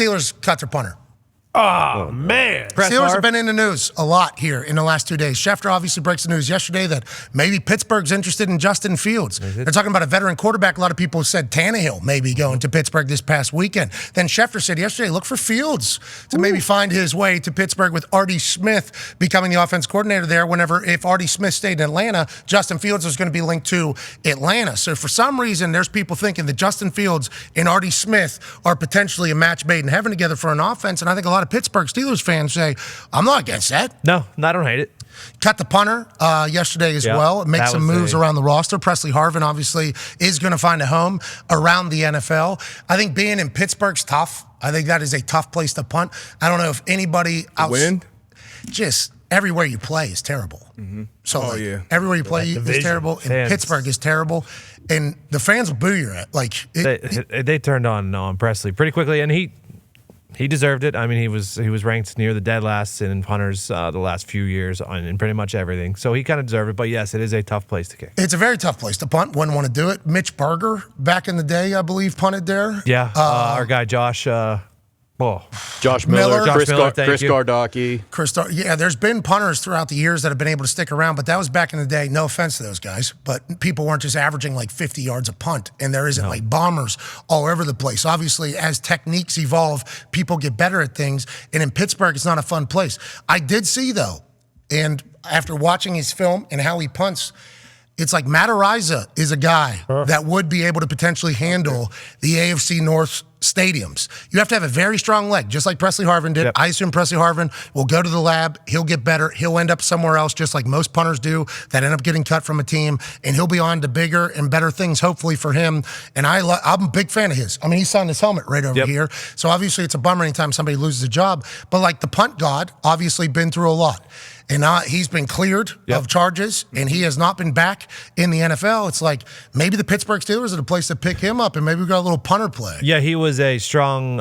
Steelers cut their punter. Oh, man. Steelers have been in the news a lot here in the last 2 days. Schefter obviously breaks the news yesterday that maybe Pittsburgh's interested in Justin Fields. They're talking about a veteran quarterback. A lot of people said Tannehill maybe going to Pittsburgh this past weekend. Then Schefter said yesterday, look for Fields to maybe find his way to Pittsburgh with Artie Smith becoming the offense coordinator there. If Artie Smith stayed in Atlanta, Justin Fields was going to be linked to Atlanta. So for some reason, there's people thinking that Justin Fields and Artie Smith are potentially a match made in heaven together for an offense. And I think a lot of Pittsburgh Steelers fans say, I'm not against that. No, I don't hate it. Cut the punter yesterday as well. Make some moves around the roster. Presley Harvin obviously is going to find a home around the NFL. I think being in Pittsburgh's tough. I think that is a tough place to punt. I don't know if anybody else. Win? Just everywhere you play is terrible. Mm-hmm. So everywhere you play is terrible. And Pittsburgh is terrible. And the fans will boo you at. They turned on Presley pretty quickly, and he deserved it. I mean, he was ranked near the dead last in punters the last few years in pretty much everything. So he kind of deserved it. But yes, it is a tough place to kick. It's a very tough place to punt. Wouldn't want to do it. Mitch Berger, back in the day, I believe, punted there. Yeah, our guy Josh. Josh Miller, Chris Gardocki. Yeah, there's been punters throughout the years that have been able to stick around, but that was back in the day. No offense to those guys, but people weren't just averaging like 50 yards a punt, and there isn't like bombers all over the place. Obviously, as techniques evolve, people get better at things, and in Pittsburgh, it's not a fun place. I did see, though, and after watching his film and how he punts, it's like Matt Araiza is a guy that would be able to potentially handle the AFC North stadiums. You have to have a very strong leg, just like Presley Harvin did. Yep. I assume Presley Harvin will go to the lab. He'll get better. He'll end up somewhere else, just like most punters do that end up getting cut from a team, and he'll be on to bigger and better things, hopefully, for him. And I'm a big fan of his. I mean, he signed his helmet right over here. So obviously it's a bummer anytime somebody loses a job. But like the punt god, obviously been through a lot. And he's been cleared of charges, and he has not been back in the NFL. It's like maybe the Pittsburgh Steelers are the place to pick him up, and maybe we got a little punter play. Yeah, he was a strong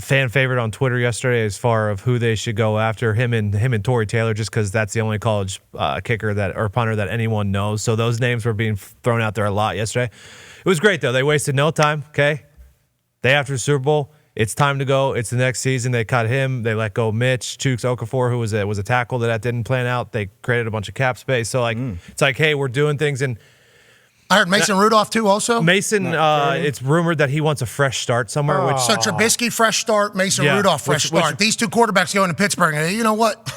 fan favorite on Twitter yesterday as far of who they should go after, him and Torrey Taylor, just because that's the only college kicker or punter that anyone knows. So those names were being thrown out there a lot yesterday. It was great, though. They wasted no time, okay? Day after the Super Bowl. It's time to go. It's the next season. They cut him. They let go Mitch Chooks Okafor, who was a tackle that didn't plan out. They created a bunch of cap space. So it's like, hey, we're doing things. And I heard Mason Rudolph too. Also, Mason. It's rumored that he wants a fresh start somewhere. So Trubisky fresh start, Mason Rudolph fresh start. These two quarterbacks going to Pittsburgh, and you know what?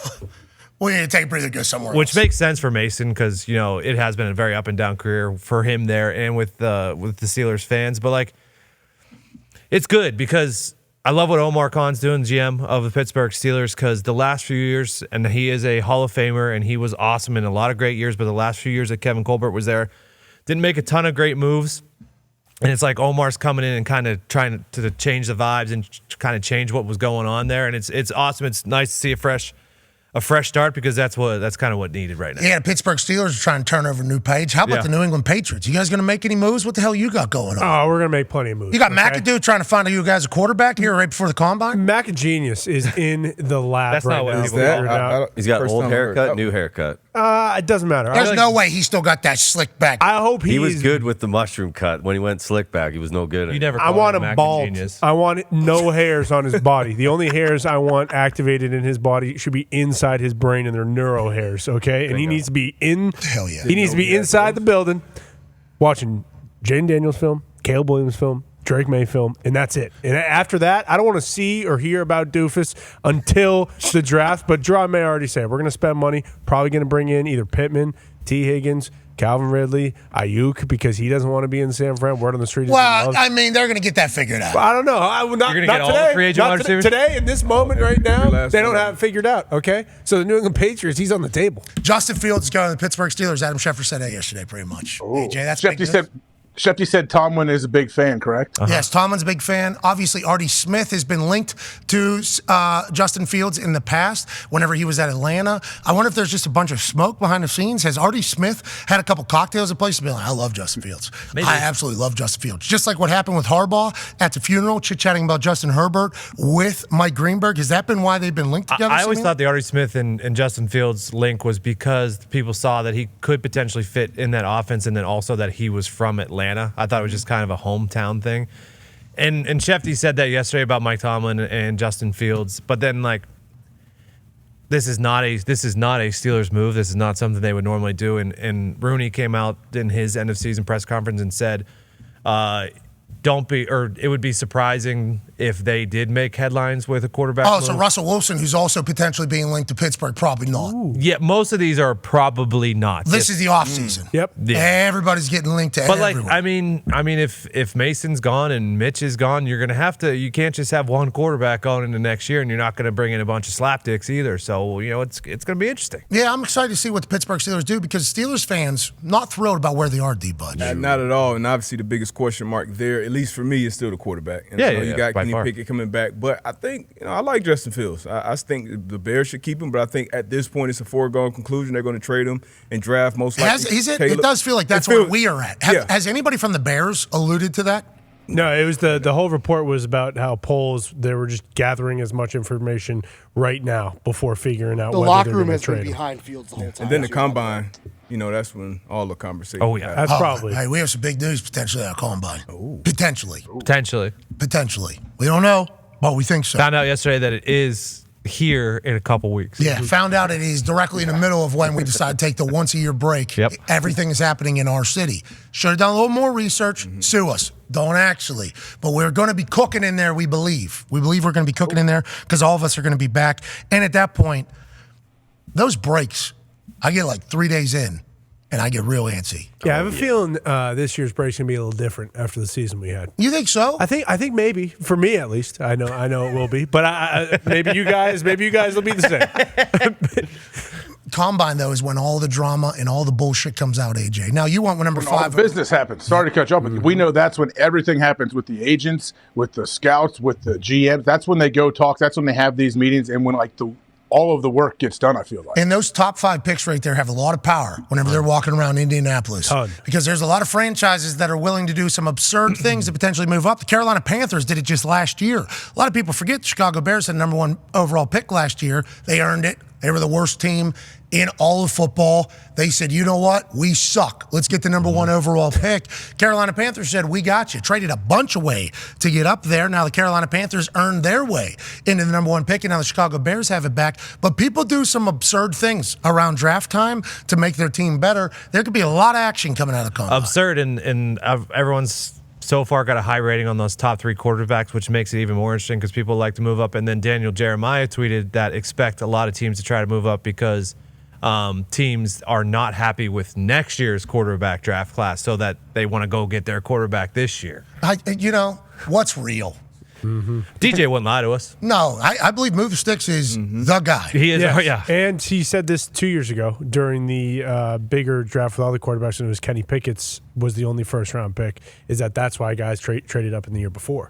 We need to take a breather, go somewhere Which else. Makes sense for Mason because it has been a very up and down career for him there, and with the Steelers fans. But like, it's good because I love what Omar Khan's doing, GM of the Pittsburgh Steelers, because the last few years, and he is a Hall of Famer, and he was awesome in a lot of great years, but the last few years that Kevin Colbert was there, didn't make a ton of great moves. And it's like Omar's coming in and kind of trying to change the vibes and kind of change what was going on there. And it's awesome. It's nice to see a fresh start because that's kind of what needed right now. Yeah, the Pittsburgh Steelers are trying to turn over a new page. How about the New England Patriots? You guys going to make any moves? What the hell you got going on? Oh, we're going to make plenty of moves. You got McAdoo trying to find you guys a quarterback here right before the combine? Macagenius is in the lab That's right not what now. people call it. He's got old haircut, new haircut. It doesn't matter. There's no way he still got that slick back. I hope he was good with the mushroom cut. When he went slick back, he was no good. You never. I want him bald. I want no hairs on his body. The only hairs I want activated in his body should be inside his brain, and they're neuro hairs. Okay, and he needs to be in. Hell yeah. He needs to be inside the building, watching Jaden Daniels film, Caleb Williams film, Drake May film, and that's it. And after that, I don't want to see or hear about Doofus until the draft. But Gerard May already said we're going to spend money. Probably going to bring in either Pittman, T. Higgins, Calvin Ridley, Ayuk, because he doesn't want to be in San Fran. Word on the street is well, I mean, they're going to get that figured out. Well, I don't know. You're going to get all the free agent wide receivers? Today, in this moment right now, they don't have it figured out, okay? So the New England Patriots, he's on the table. Justin Fields is going to the Pittsburgh Steelers. Adam Schefter said that yesterday pretty much. AJ, that's big news. Shefty said Tomlin is a big fan, correct? Yes, Tomlin's a big fan. Obviously, Artie Smith has been linked to Justin Fields in the past whenever he was at Atlanta. I wonder if there's just a bunch of smoke behind the scenes. Has Artie Smith had a couple cocktails at places and been like, I love Justin Fields. Maybe. I absolutely love Justin Fields. Just like what happened with Harbaugh at the funeral, chit-chatting about Justin Herbert with Mike Greenberg. Has that been why they've been linked together? I always thought the Artie Smith and Justin Fields link was because people saw that he could potentially fit in that offense and then also that he was from Atlanta. I thought it was just kind of a hometown thing. And Shefty said that yesterday about Mike Tomlin and Justin Fields, but then like this is not a Steelers move. This is not something they would normally do. And Rooney came out in his end of season press conference and said, it would be surprising if they did make headlines with a quarterback. Oh, move. so Russell Wilson, who's also potentially being linked to Pittsburgh, probably not. Ooh. Yeah, most of these are probably not. This is the offseason. Yep. Yeah. Everybody's getting linked to everyone. Like, I mean, if Mason's gone and Mitch is gone, you're gonna have to. You can't just have one quarterback going into next year, and you're not gonna bring in a bunch of slapdicks either. So it's gonna be interesting. Yeah, I'm excited to see what the Pittsburgh Steelers do because Steelers fans not thrilled about where they are, D-Bud. Not at all. And obviously the biggest question mark there, at least for me, is still the quarterback. And I know you got Kenny Pickett coming back, but I think I like Justin Fields. I think the Bears should keep him, but I think at this point it's a foregone conclusion they're going to trade him and draft most likely. It does feel like that's where we are at. Has anybody from the Bears alluded to that? No, it was the whole report was about how polls, they were just gathering as much information right now before figuring out the whether locker room has trade been him. behind Fields the whole time. And then the combine, that's when all the conversation. Oh yeah, that's probably. Hey, we have some big news potentially at Combine. Potentially. We don't know, but we think so. Found out yesterday that it is here in a couple weeks. Yeah, found out it is directly in the middle of when we decide to take the once-a-year break. Yep. Everything is happening in our city. Should have done a little more research. Sue us. Don't actually. But we're going to be cooking in there, we believe. We believe we're going to be cooking in there because all of us are going to be back. And at that point, those breaks, I get like 3 days in, and I get real antsy. Yeah, I have a feeling this year's break's gonna be a little different after the season we had. You think so? I think maybe for me at least. I know it will be, but maybe you guys will be the same. Combine though is when all the drama and all the bullshit comes out. AJ, now you want number When all 5. the business happens. Sorry to catch up with you. We know that's when everything happens with the agents, with the scouts, with the GMs. That's when they go talk. That's when they have these meetings, and when all of the work gets done, I feel like. And those top 5 picks right there have a lot of power whenever they're walking around Indianapolis. Because there's a lot of franchises that are willing to do some absurd things to potentially move up. The Carolina Panthers did it just last year. A lot of people forget the Chicago Bears had the number 1 overall pick last year. They earned it. They were the worst team in all of football. They said, you know what? We suck. Let's get the number 1 overall pick. Carolina Panthers said, we got you. Traded a bunch away to get up there. Now the Carolina Panthers earned their way into the number 1 pick, and now the Chicago Bears have it back. But people do some absurd things around draft time to make their team better. There could be a lot of action coming out of the Combine. Absurd, and everyone's so far got a high rating on those top 3 quarterbacks, which makes it even more interesting because people like to move up. And then Daniel Jeremiah tweeted that expect a lot of teams to try to move up because teams are not happy with next year's quarterback draft class, so that they want to go get their quarterback this year. What's real? DJ wouldn't lie to us. No, I believe Move the Sticks is the guy. He is. Yeah. And he said this 2 years ago during the bigger draft with all the quarterbacks, and it was Kenny Pickett's was the only first-round pick, is that's why guys traded up in the year before.